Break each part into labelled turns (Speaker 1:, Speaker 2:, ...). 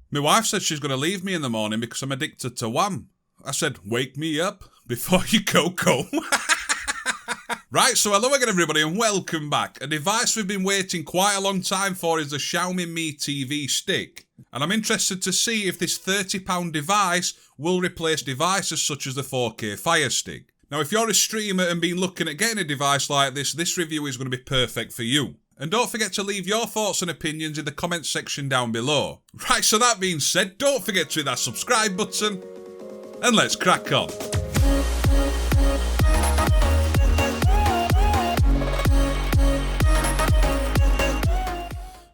Speaker 1: My wife said she's going to leave me in the morning because I'm addicted to Wham. I said, wake me up before you go home. Right, so hello again everybody and welcome back. A device we've been waiting quite a long time for is the Xiaomi TV Stick. And I'm interested to see if this £30 device will replace devices such as the 4K Firestick. Now if you're a streamer and been looking at getting a device like this review is going to be perfect for you. And don't forget to leave your thoughts and opinions in the comments section down below. Right, so that being said, don't forget to hit that subscribe button and let's crack on.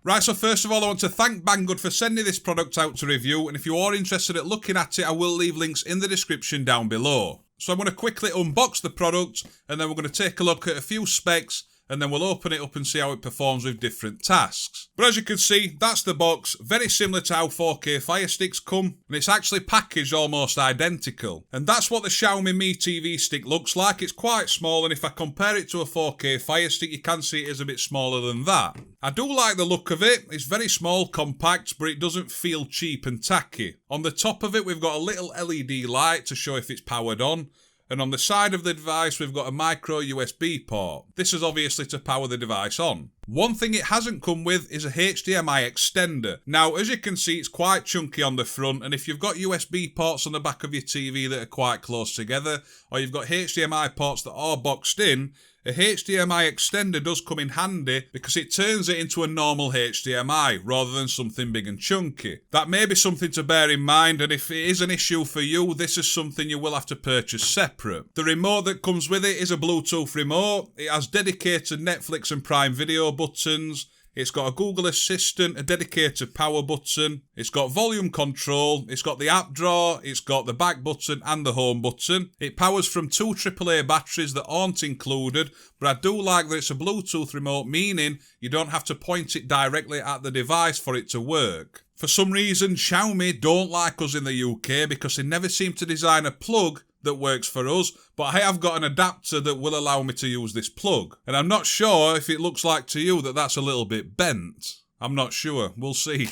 Speaker 1: Right, so first of all I want to thank Banggood for sending this product out to review, and if you are interested at looking at it I will leave links in the description down below. So I'm going to quickly unbox the product and then we're going to take a look at a few specs and then we'll open it up and see how it performs with different tasks. But as you can see, that's the box, very similar to how 4K Firesticks come, and it's actually packaged almost identical. And that's what the Xiaomi TV Stick looks like. It's quite small, and if I compare it to a 4K Firestick, you can see it is a bit smaller than that. I do like the look of it. It's very small, compact, but it doesn't feel cheap and tacky. On the top of it, we've got a little LED light to show if it's powered on. And on the side of the device, we've got a micro USB port. This is obviously to power the device on. One thing it hasn't come with is a HDMI extender. Now, as you can see, it's quite chunky on the front, and if you've got USB ports on the back of your TV that are quite close together, or you've got HDMI ports that are boxed in, a HDMI extender does come in handy because it turns it into a normal HDMI rather than something big and chunky. That may be something to bear in mind, and if it is an issue for you, this is something you will have to purchase separate. The remote that comes with it is a Bluetooth remote. It has dedicated Netflix and Prime Video buttons. It's got a Google Assistant, a dedicated power button, it's got volume control, it's got the app drawer, it's got the back button and the home button. It powers from 2 AAA batteries that aren't included, but I do like that it's a Bluetooth remote, meaning you don't have to point it directly at the device for it to work. For some reason, Xiaomi don't like us in the UK because they never seem to design a plug that works for us, but I have got an adapter that will allow me to use this plug. And I'm not sure if it looks like to you that that's a little bit bent. I'm not sure. We'll see.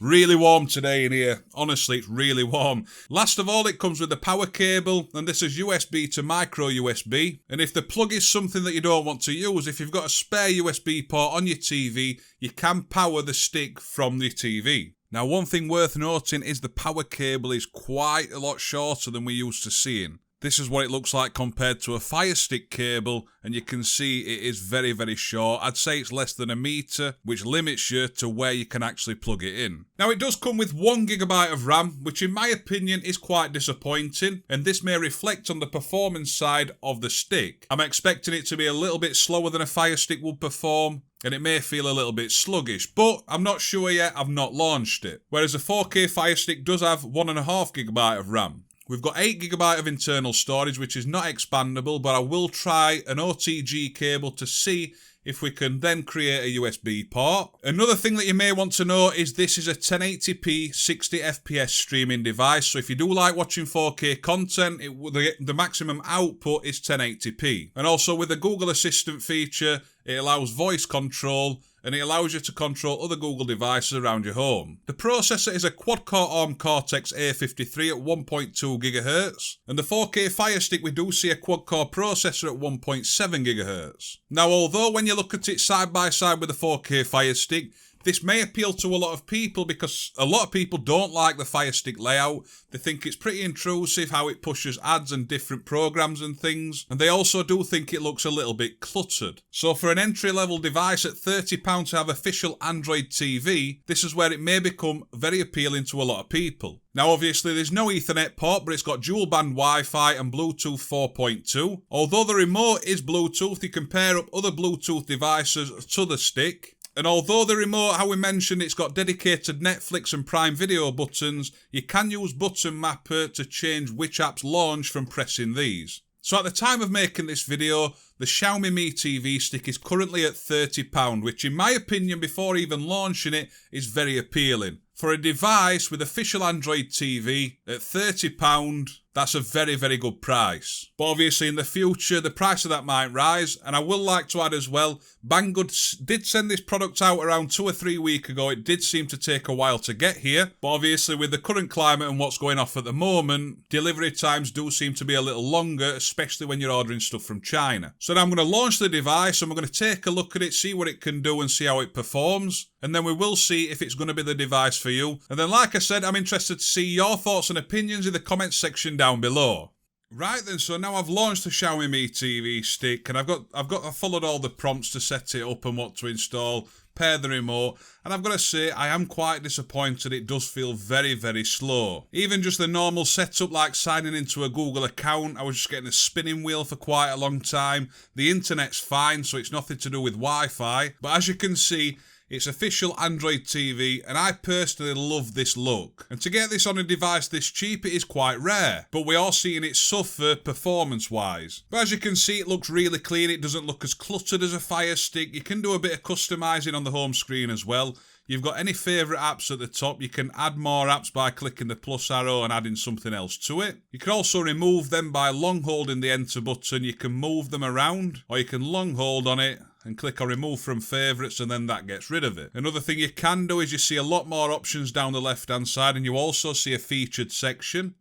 Speaker 1: Really warm today in here. Honestly, it's really warm. Last of all, it comes with a power cable, and this is USB to micro USB. And if the plug is something that you don't want to use, if you've got a spare USB port on your TV, you can power the stick from the TV. Now, one thing worth noting is the power cable is quite a lot shorter than we're used to seeing. This is what it looks like compared to a Firestick cable, and you can see it is very, very short. I'd say it's less than a metre, which limits you to where you can actually plug it in. Now, it does come with 1GB of RAM, which in my opinion is quite disappointing, and this may reflect on the performance side of the stick. I'm expecting it to be a little bit slower than a Firestick would perform, and it may feel a little bit sluggish, but I'm not sure yet, I've not launched it. Whereas a 4K Firestick does have 1.5GB of RAM. We've got 8GB of internal storage, which is not expandable, but I will try an OTG cable to see if we can then create a USB port. Another thing that you may want to know is this is a 1080p 60fps streaming device, so if you do like watching 4K content, the maximum output is 1080p. And also with the Google Assistant feature, it allows voice control, and it allows you to control other Google devices around your home. The processor is a quad-core ARM Cortex-A53 at 1.2 GHz, and the 4K Firestick we do see a quad-core processor at 1.7 GHz. Now, although when you look at it side by side with the 4K Firestick, this may appeal to a lot of people because a lot of people don't like the Firestick layout. They think it's pretty intrusive how it pushes ads and different programs and things. And they also do think it looks a little bit cluttered. So for an entry-level device at £30 to have official Android TV, this is where it may become very appealing to a lot of people. Now obviously there's no Ethernet port, but it's got dual band Wi-Fi and Bluetooth 4.2. Although the remote is Bluetooth, you can pair up other Bluetooth devices to the stick. And although the remote, how we mentioned, it's got dedicated Netflix and Prime Video buttons, you can use Button Mapper to change which apps launch from pressing these. So at the time of making this video, the Xiaomi TV Stick is currently at £30, which in my opinion, before even launching it, is very appealing. For a device with official Android TV at £30, That's a very, very good price. But obviously in the future, the price of that might rise. And I will like to add as well, Banggood did send this product out around 2 or 3 weeks ago. It did seem to take a while to get here. But obviously with the current climate and what's going off at the moment, delivery times do seem to be a little longer, especially when you're ordering stuff from China. So now I'm going to launch the device and we're going to take a look at it, see what it can do and see how it performs. And then we will see if it's going to be the device for you. And then like I said, I'm interested to see your thoughts and opinions in the comments section down below. Right then, so now I've launched the Xiaomi TV Stick and I've followed all the prompts to set it up and what to install, pair the remote, and I've got to say I am quite disappointed. It does feel very, very slow. Even just the normal setup like signing into a Google account, I was just getting a spinning wheel for quite a long time. The internet's fine, so it's nothing to do with Wi-Fi, but as you can see, it's official Android TV, and I personally love this look. And to get this on a device this cheap, it is quite rare, but we are seeing it suffer performance-wise. But as you can see, it looks really clean. It doesn't look as cluttered as a Firestick. You can do a bit of customizing on the home screen as well. You've got any favourite apps at the top. You can add more apps by clicking the plus arrow and adding something else to it. You can also remove them by long holding the enter button. You can move them around, or you can long hold on it and click on remove from favourites, and then that gets rid of it. Another thing you can do is you see a lot more options down the left hand side, and you also see a featured section.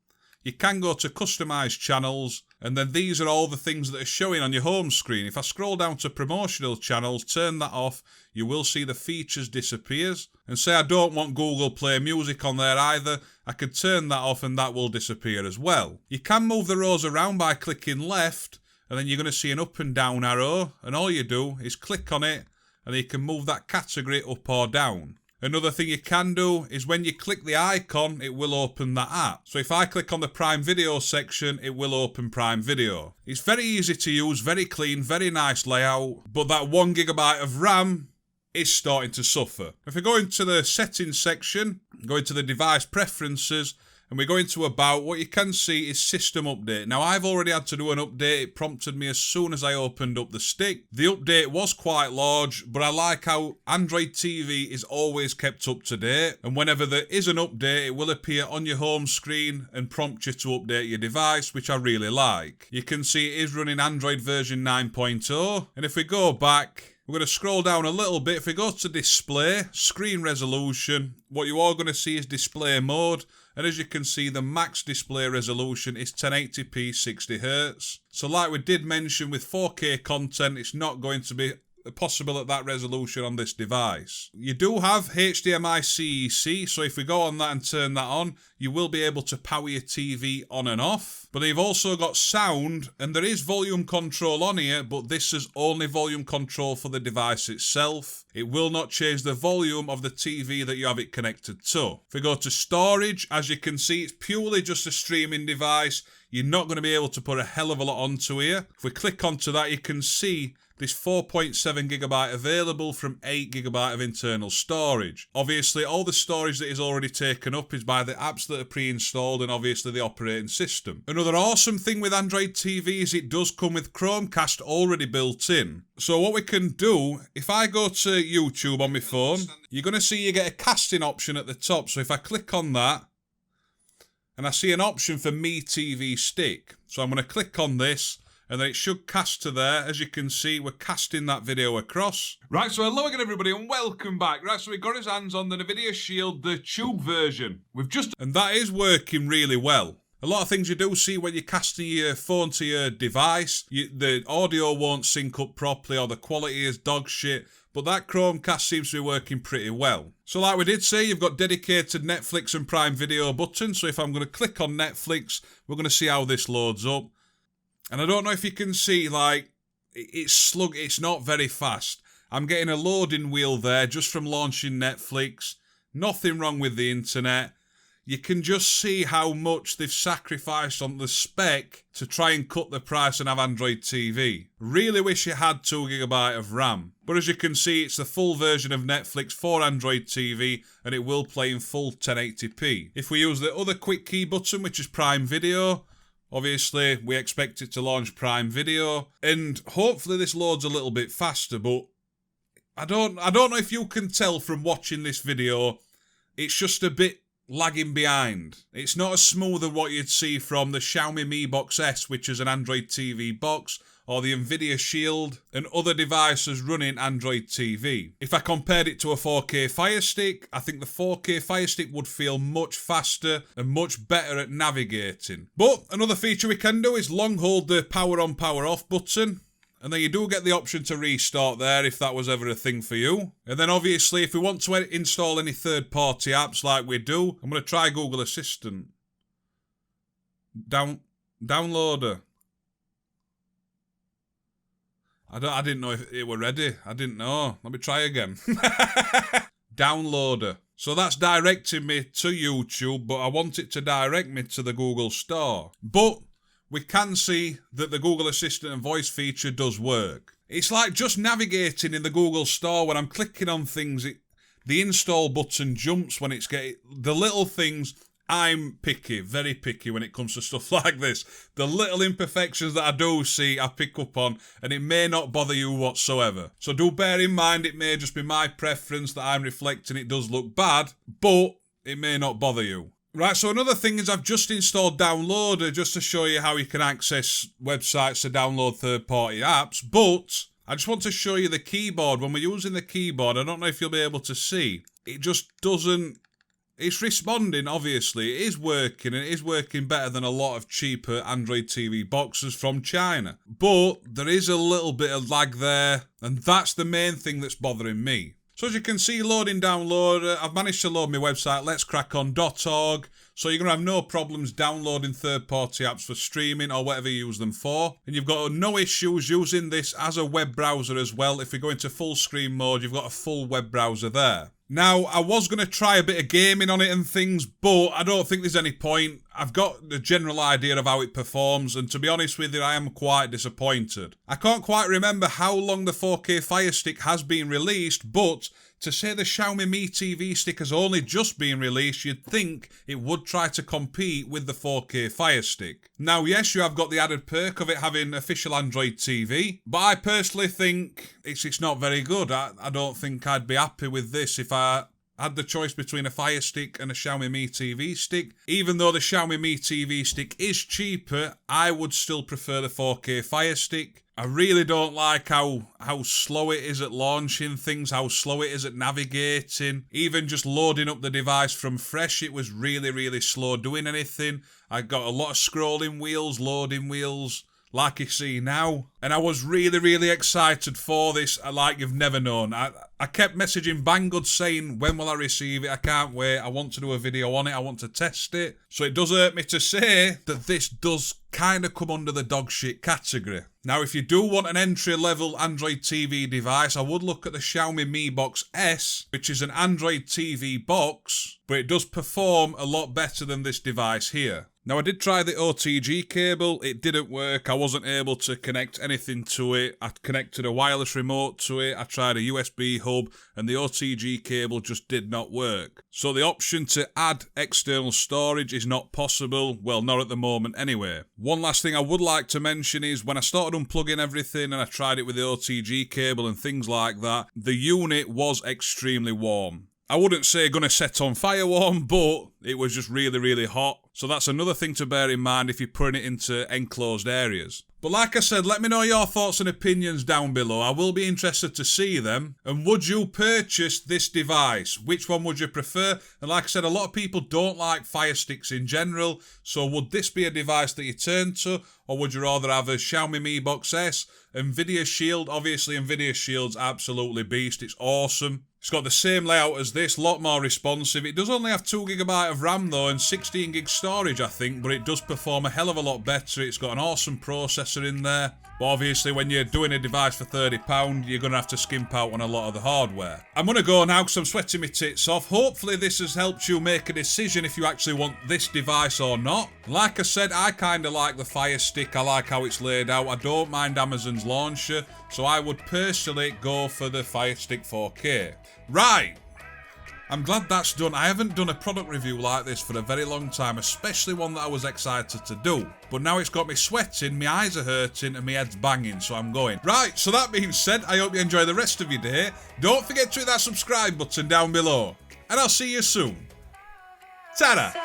Speaker 1: You can go to customise channels, and then these are all the things that are showing on your home screen. If I scroll down to promotional channels, turn that off, you will see the features disappears. And say I don't want Google Play Music on there either, I could turn that off and that will disappear as well. You can move the rows around by clicking left, and then you're going to see an up and down arrow, and all you do is click on it, and you can move that category up or down. Another thing you can do is when you click the icon, it will open that app. So if I click on the Prime Video section, it will open Prime Video. It's very easy to use, very clean, very nice layout, but that 1 GB of RAM is starting to suffer. If we go into the settings section, go into the device preferences, and we go into about, what you can see is system update. Now I've already had to do an update. It prompted me as soon as I opened up the stick. The update was quite large, but I like how Android TV is always kept up to date. And whenever there is an update, it will appear on your home screen and prompt you to update your device, which I really like. You can see it is running Android version 9.0. And if we go back, we're going to scroll down a little bit. If we go to display, screen resolution, what you are going to see is display mode. And as you can see, the max display resolution is 1080p 60Hz. So like we did mention, with 4K content, it's not going to be possible at that resolution on this device. You do have HDMI CEC, so if we go on that and turn that on, you will be able to power your TV on and off. But you've also got sound, and there is volume control on here, but this is only volume control for the device itself. It will not change the volume of the TV that you have it connected to. If we go to storage, as you can see, it's purely just a streaming device. You're not going to be able to put a hell of a lot onto here. If we click onto that, you can see this 4.7 GB available from 8 GB of internal storage. Obviously, all the storage that is already taken up is by the apps that are pre-installed and obviously the operating system. Another awesome thing with Android TV is it does come with Chromecast already built in. So what we can do, if I go to YouTube on my phone, you're going to see you get a casting option at the top. So if I click on that, and I see an option for Mi TV Stick. So I'm going to click on this, and then it should cast to there. As you can see, we're casting that video across. Right, so hello again everybody and welcome back. Right, so we've got his hands on the Nvidia Shield, the tube version. And that is working really well. A lot of things you do see when you're casting your phone to your device, the audio won't sync up properly or the quality is dog shit. But that Chromecast seems to be working pretty well. So like we did say, you've got dedicated Netflix and Prime Video buttons. So if I'm going to click on Netflix, we're going to see how this loads up. And I don't know if you can see, like, it's not very fast. I'm getting a loading wheel there just from launching Netflix. Nothing wrong with the internet. You can just see how much they've sacrificed on the spec to try and cut the price and have Android TV. Really wish it had 2 GB of RAM. But as you can see, it's the full version of Netflix for Android TV, and it will play in full 1080p. If we use the other quick key button, which is Prime Video, obviously we expect it to launch Prime Video, and hopefully this loads a little bit faster, but I don't know if you can tell from watching this video, it's just a bit lagging behind. It's not as smooth as what you'd see from the Xiaomi Mi Box S, which is an Android TV box, or the Nvidia Shield and other devices running Android TV. If I compared it to a 4K Firestick, I think the 4K Firestick would feel much faster and much better at navigating. But another feature we can do is long hold the power on, power off button. And then you do get the option to restart there if that was ever a thing for you. And then obviously if we want to install any third-party apps like we do, I'm going to try Google Assistant. Downloader. I didn't know if it were ready. I didn't know. Let me try again. Downloader. So that's directing me to YouTube, but I want it to direct me to the Google Store. But we can see that the Google Assistant and voice feature does work. It's like just navigating in the Google Store. When I'm clicking on things, the install button jumps when it's getting... The little things... I'm picky, very picky when it comes to stuff like this. The little imperfections that I do see, I pick up on, and it may not bother you whatsoever. So do bear in mind, it may just be my preference that I'm reflecting it does look bad, but it may not bother you. Right, so another thing is I've just installed Downloader just to show you how you can access websites to download third-party apps, but I just want to show you the keyboard. When we're using the keyboard, I don't know if you'll be able to see, it just doesn't... It's responding, obviously. It is working, and it is working better than a lot of cheaper Android TV boxes from China. But there is a little bit of lag there, and that's the main thing that's bothering me. So as you can see, loading Downloader, I've managed to load my website, letscrackon.org, so you're going to have no problems downloading third-party apps for streaming or whatever you use them for. And you've got no issues using this as a web browser as well. If we go into full screen mode, you've got a full web browser there. Now, I was going to try a bit of gaming on it and things, but I don't think there's any point. I've got the general idea of how it performs, and to be honest with you, I am quite disappointed. I can't quite remember how long the 4K Firestick has been released, but to say the Xiaomi Mi TV Stick has only just been released, you'd think it would try to compete with the 4K Firestick. Now, yes, you have got the added perk of it having official Android TV, but I personally think it's not very good. I don't think I'd be happy with this if I had the choice between a Fire Stick and a Xiaomi Mi TV Stick. Even though the Xiaomi Mi TV Stick is cheaper, I would still prefer the 4K Fire Stick. I really don't like how slow it is at launching things, how slow it is at navigating. Even just loading up the device from fresh, it was really, really slow doing anything. I got a lot of scrolling wheels, loading wheels, like you see now. And I was really, really excited for this, like you've never known. I kept messaging Banggood saying, when will I receive it? I can't wait. I want to do a video on it. I want to test it. So it does hurt me to say that this does kind of come under the dog shit category. Now, if you do want an entry-level Android TV device, I would look at the Xiaomi Mi Box S, which is an Android TV box, but it does perform a lot better than this device here. Now, I did try the OTG cable. It didn't work. I wasn't able to connect anything to it. I connected a wireless remote to it. I tried a USB hub, and the OTG cable just did not work. So the option to add external storage is not possible. Well, not at the moment anyway. One last thing I would like to mention is when I started unplugging everything and I tried it with the OTG cable and things like that, the unit was extremely warm. I wouldn't say gonna set on fire warm, but it was just really, really hot. So that's another thing to bear in mind if you're putting it into enclosed areas. But like I said, let me know your thoughts and opinions down below. I will be interested to see them. And would you purchase this device? Which one would you prefer? And like I said, a lot of people don't like Fire Sticks in general. So would this be a device that you turn to? Or would you rather have a Xiaomi Mi Box S? Nvidia Shield, obviously Nvidia Shield's absolutely beast. It's awesome. It's got the same layout as this, a lot more responsive. It does only have 2GB of RAM though and 16GB storage I think, but it does perform a hell of a lot better. It's got an awesome processor in there. But obviously when you're doing a device for £30, you're going to have to skimp out on a lot of the hardware. I'm going to go now because I'm sweating my tits off. Hopefully this has helped you make a decision if you actually want this device or not. Like I said, I kind of like the Fire Stick. I like how it's laid out. I don't mind Amazon's launcher. So I would personally go for the Fire Stick 4K. Right. I'm glad that's done. I haven't done a product review like this for a very long time, especially one that I was excited to do. But now it's got me sweating, my eyes are hurting, and my head's banging, so I'm going. Right, so that being said, I hope you enjoy the rest of your day. Don't forget to hit that subscribe button down below. And I'll see you soon. Ta-da!